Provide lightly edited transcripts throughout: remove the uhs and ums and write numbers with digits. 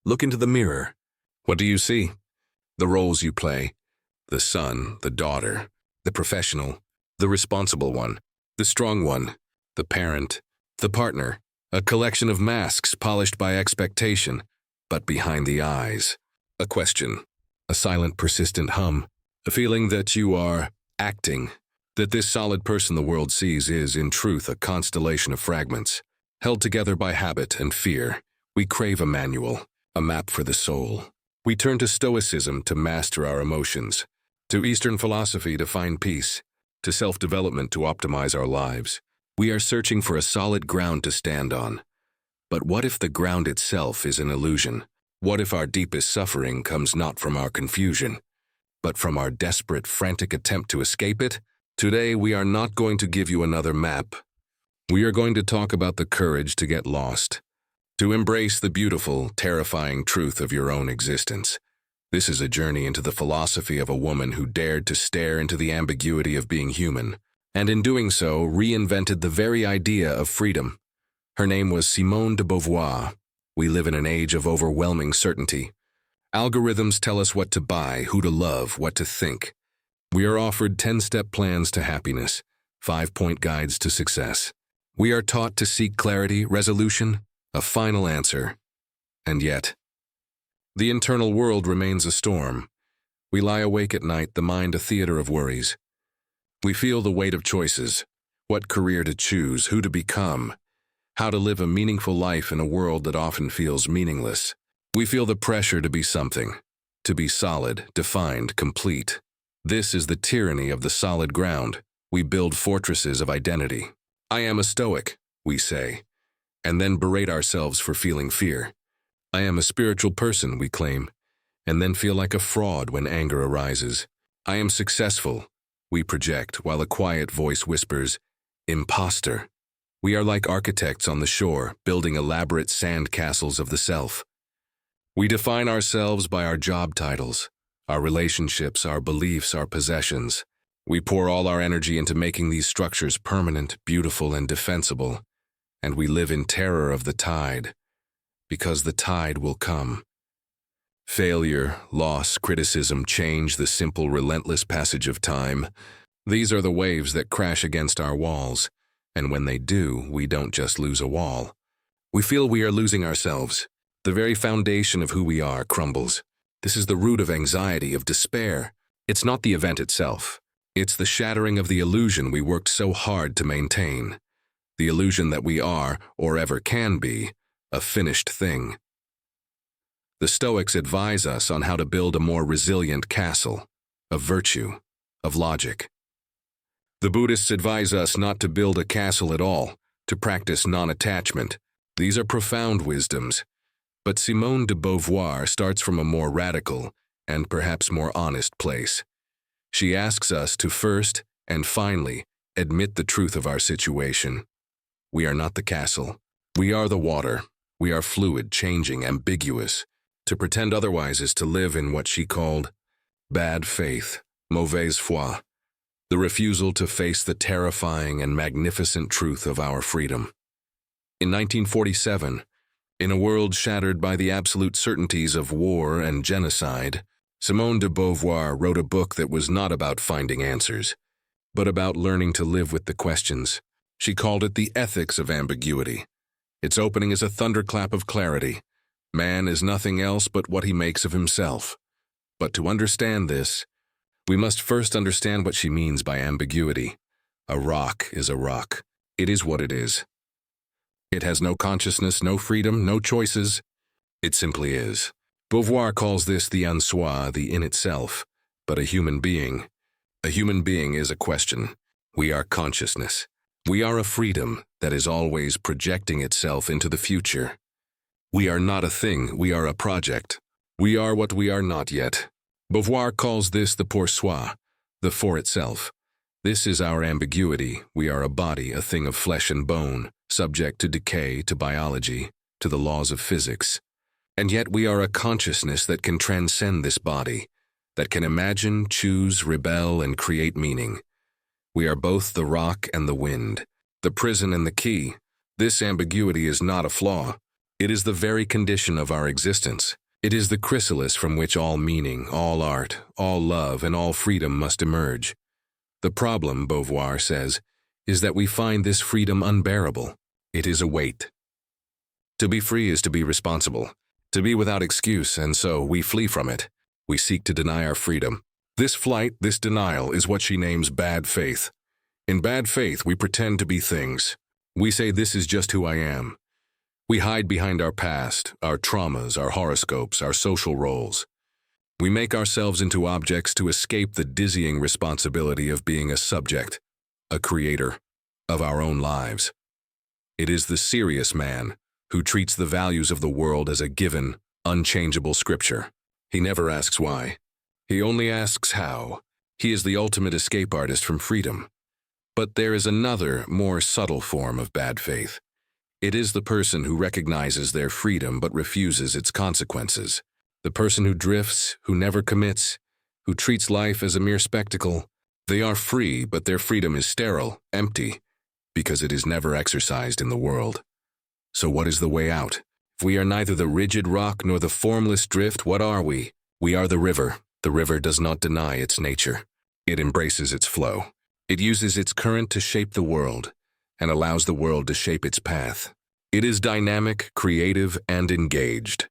Look into the mirror. What do you see? The roles you play. The son, the daughter, the professional, the responsible one, the strong one, the parent, the partner. A collection of masks polished by expectation, but behind the eyes. A question. A silent, persistent hum. A feeling that you are acting. That this solid person the world sees is, in truth, a constellation of fragments. Held together by habit and fear. We crave a manual, a map for the soul. We turn to stoicism to master our emotions. To Eastern philosophy to find peace. To self-development to optimize our lives. We are searching for a solid ground to stand on. But what if the ground itself is an illusion? What if our deepest suffering comes not from our confusion, but from our desperate, frantic attempt to escape it? Today, we are not going to give you another map. We are going to talk about the courage to get lost, to embrace the beautiful, terrifying truth of your own existence. This is a journey into the philosophy of a woman who dared to stare into the ambiguity of being human, and in doing so, reinvented the very idea of freedom. Her name was Simone de Beauvoir. We live in an age of overwhelming certainty. Algorithms tell us what to buy, who to love, what to think. We are offered 10-step plans to happiness, 5-point guides to success. We are taught to seek clarity, resolution, a final answer. And yet, the internal world remains a storm. We lie awake at night, the mind a theater of worries. We feel the weight of choices, what career to choose, who to become, how to live a meaningful life in a world that often feels meaningless. We feel the pressure to be something, to be solid, defined, complete. This is the tyranny of the solid ground. We build fortresses of identity. I am a Stoic, we say, and then berate ourselves for feeling fear. I am a spiritual person, we claim, and then feel like a fraud when anger arises. I am successful, we project, while a quiet voice whispers, imposter. We are like architects on the shore, building elaborate sand castles of the self. We define ourselves by our job titles, our relationships, our beliefs, our possessions. We pour all our energy into making these structures permanent, beautiful, and defensible, and we live in terror of the tide, because the tide will come. Failure, loss, criticism, change, the simple, relentless passage of time. These are the waves that crash against our walls, and when they do, we don't just lose a wall. We feel we are losing ourselves. The very foundation of who we are crumbles. This is the root of anxiety, of despair. It's not the event itself. It's the shattering of the illusion we worked so hard to maintain. The illusion that we are, or ever can be, a finished thing. The Stoics advise us on how to build a more resilient castle, of virtue, of logic. The Buddhists advise us not to build a castle at all, to practice non-attachment. These are profound wisdoms. But Simone de Beauvoir starts from a more radical and perhaps more honest place. She asks us to first and finally admit the truth of our situation. We are not the castle. We are the water. We are fluid, changing, ambiguous. To pretend otherwise is to live in what she called bad faith, mauvaise foi, the refusal to face the terrifying and magnificent truth of our freedom. In 1947, in a world shattered by the absolute certainties of war and genocide, Simone de Beauvoir wrote a book that was not about finding answers, but about learning to live with the questions. She called it The Ethics of Ambiguity. Its opening is a thunderclap of clarity. Man is nothing else but what he makes of himself. But to understand this, we must first understand what she means by ambiguity. A rock is a rock. It is what it is. It has no consciousness, no freedom, no choices. It simply is. Beauvoir calls this the en soi, the in itself, but a human being. A human being is a question. We are consciousness. We are a freedom that is always projecting itself into the future. We are not a thing, we are a project. We are what we are not yet. Beauvoir calls this the pour soi, the for itself. This is our ambiguity. We are a body, a thing of flesh and bone, subject to decay, to biology, to the laws of physics. And yet we are a consciousness that can transcend this body, that can imagine, choose, rebel, and create meaning. We are both the rock and the wind, the prison and the key. This ambiguity is not a flaw. It is the very condition of our existence. It is the chrysalis from which all meaning, all art, all love, and all freedom must emerge. The problem, Beauvoir says, is that we find this freedom unbearable. It is a weight. To be free is to be responsible, to be without excuse, and so we flee from it. We seek to deny our freedom. This flight, this denial, is what she names bad faith. In bad faith, we pretend to be things. We say this is just who I am. We hide behind our past, our traumas, our horoscopes, our social roles. We make ourselves into objects to escape the dizzying responsibility of being a subject, a creator, of our own lives. It is the serious man who treats the values of the world as a given, unchangeable scripture. He never asks why. He only asks how. He is the ultimate escape artist from freedom. But there is another, more subtle form of bad faith. It is the person who recognizes their freedom but refuses its consequences. The person who drifts, who never commits, who treats life as a mere spectacle. They are free, but their freedom is sterile, empty, because it is never exercised in the world. So what is the way out? If we are neither the rigid rock nor the formless drift, what are we? We are the river. The river does not deny its nature. It embraces its flow. It uses its current to shape the world, and allows the world to shape its path. It is dynamic, creative, and engaged.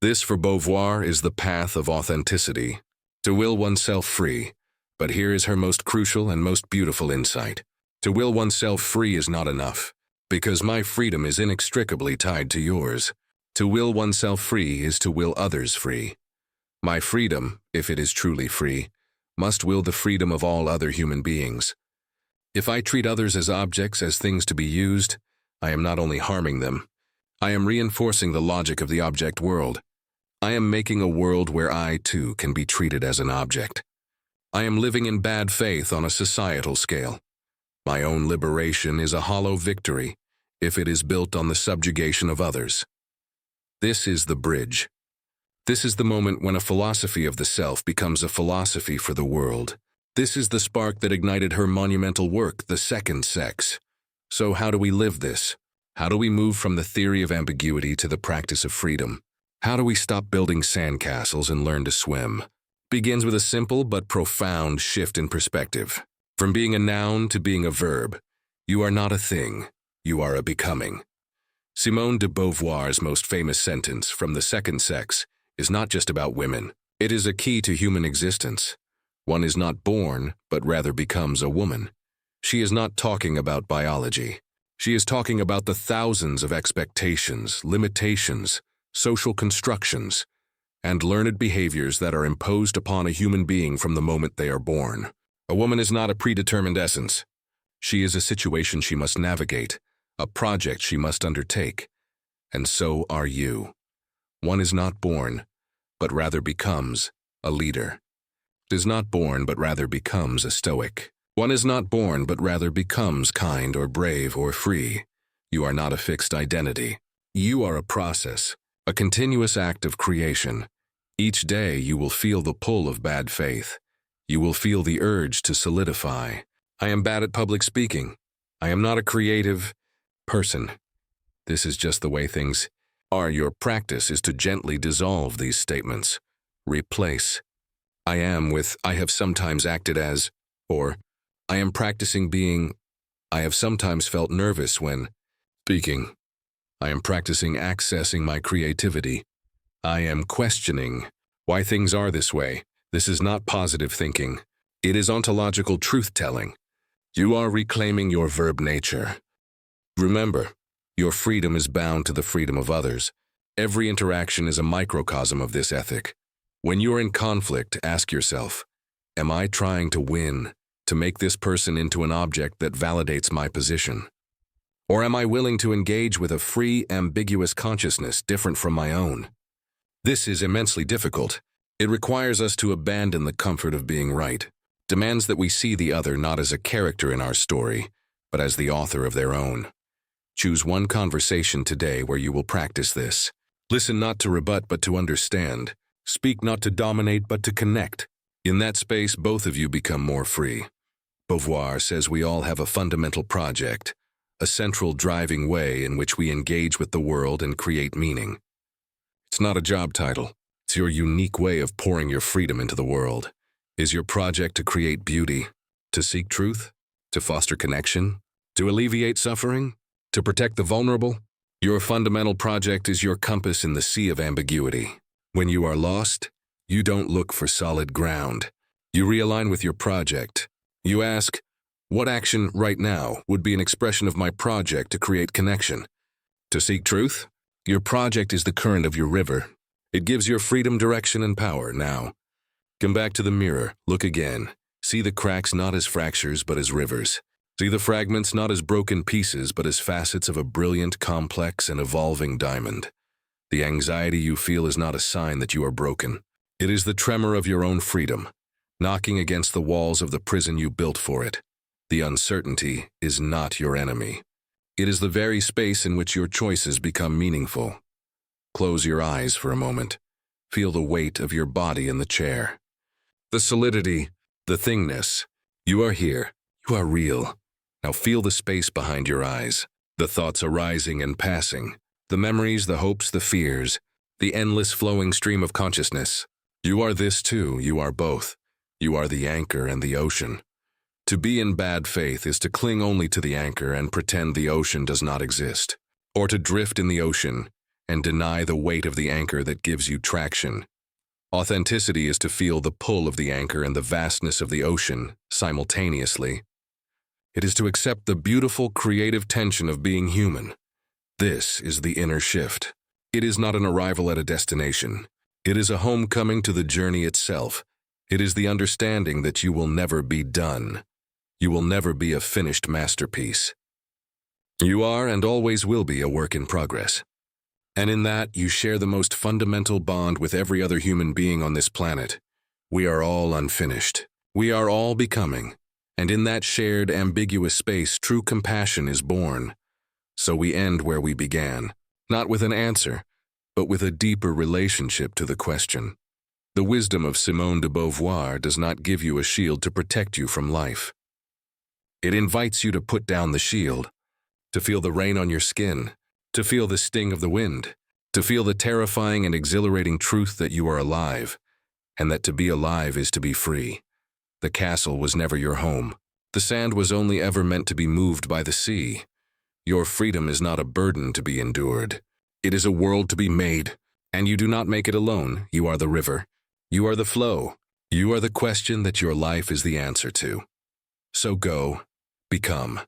This, for Beauvoir, is the path of authenticity, to will oneself free. But here is her most crucial and most beautiful insight. To will oneself free is not enough, because my freedom is inextricably tied to yours. To will oneself free is to will others free. My freedom, if it is truly free, must will the freedom of all other human beings. If I treat others as objects, as things to be used, I am not only harming them, I am reinforcing the logic of the object world. I am making a world where I, too, can be treated as an object. I am living in bad faith on a societal scale. My own liberation is a hollow victory if it is built on the subjugation of others. This is the bridge. This is the moment when a philosophy of the self becomes a philosophy for the world. This is the spark that ignited her monumental work, The Second Sex. So how do we live this? How do we move from the theory of ambiguity to the practice of freedom? How do we stop building sandcastles and learn to swim? Begins with a simple but profound shift in perspective. From being a noun to being a verb. You are not a thing, you are a becoming. Simone de Beauvoir's most famous sentence, from The Second Sex, is not just about women. It is a key to human existence. One is not born, but rather becomes a woman. She is not talking about biology. She is talking about the thousands of expectations, limitations, social constructions, and learned behaviors that are imposed upon a human being from the moment they are born. A woman is not a predetermined essence. She is a situation she must navigate, a project she must undertake. And so are you. One is not born, but rather becomes a leader. Is not born, but rather becomes a stoic. One is not born, but rather becomes kind or brave or free. You are not a fixed identity. You are a process, a continuous act of creation. Each day you will feel the pull of bad faith. You will feel the urge to solidify. I am bad at public speaking. I am not a creative person. This is just the way things are. Your practice is to gently dissolve these statements. Replace I am with I have sometimes acted as, or I am practicing being, I have sometimes felt nervous when speaking. I am practicing accessing my creativity. I am questioning why things are this way. This is not positive thinking. It is ontological truth-telling. You are reclaiming your verb nature. Remember, your freedom is bound to the freedom of others. Every interaction is a microcosm of this ethic. When you are in conflict, ask yourself, am I trying to win, to make this person into an object that validates my position? Or am I willing to engage with a free, ambiguous consciousness different from my own? This is immensely difficult. It requires us to abandon the comfort of being right, demands that we see the other not as a character in our story, but as the author of their own. Choose one conversation today where you will practice this. Listen not to rebut, but to understand. Speak not to dominate, but to connect. In that space, both of you become more free. Beauvoir says we all have a fundamental project, a central driving way in which we engage with the world and create meaning. It's not a job title. It's your unique way of pouring your freedom into the world. Is your project to create beauty, to seek truth, to foster connection, to alleviate suffering, to protect the vulnerable? Your fundamental project is your compass in the sea of ambiguity. When you are lost, you don't look for solid ground. You realign with your project. You ask, what action right now would be an expression of my project to create connection? To seek truth? Your project is the current of your river. It gives your freedom direction and power. Now, come back to the mirror, look again. See the cracks not as fractures but as rivers. See the fragments not as broken pieces but as facets of a brilliant, complex, and evolving diamond. The anxiety you feel is not a sign that you are broken. It is the tremor of your own freedom, knocking against the walls of the prison you built for it. The uncertainty is not your enemy. It is the very space in which your choices become meaningful. Close your eyes for a moment. Feel the weight of your body in the chair. The solidity, the thingness. You are here. You are real. Now feel the space behind your eyes. The thoughts arising and passing. The memories, the hopes, the fears. The endless flowing stream of consciousness. You are this too. You are both. You are the anchor and the ocean. To be in bad faith is to cling only to the anchor and pretend the ocean does not exist, or to drift in the ocean and deny the weight of the anchor that gives you traction. Authenticity is to feel the pull of the anchor and the vastness of the ocean simultaneously. It is to accept the beautiful, creative tension of being human. This is the inner shift. It is not an arrival at a destination. It is a homecoming to the journey itself. It is the understanding that you will never be done. You will never be a finished masterpiece. You are and always will be a work in progress. And in that, you share the most fundamental bond with every other human being on this planet. We are all unfinished. We are all becoming. And in that shared, ambiguous space, true compassion is born. So we end where we began, not with an answer, but with a deeper relationship to the question. The wisdom of Simone de Beauvoir does not give you a shield to protect you from life. It invites you to put down the shield, to feel the rain on your skin, to feel the sting of the wind, to feel the terrifying and exhilarating truth that you are alive, and that to be alive is to be free. The castle was never your home. The sand was only ever meant to be moved by the sea. Your freedom is not a burden to be endured. It is a world to be made, and you do not make it alone. You are the river. You are the flow. You are the question that your life is the answer to. So go, become.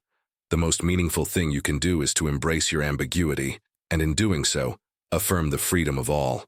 The most meaningful thing you can do is to embrace your ambiguity, and in doing so, affirm the freedom of all.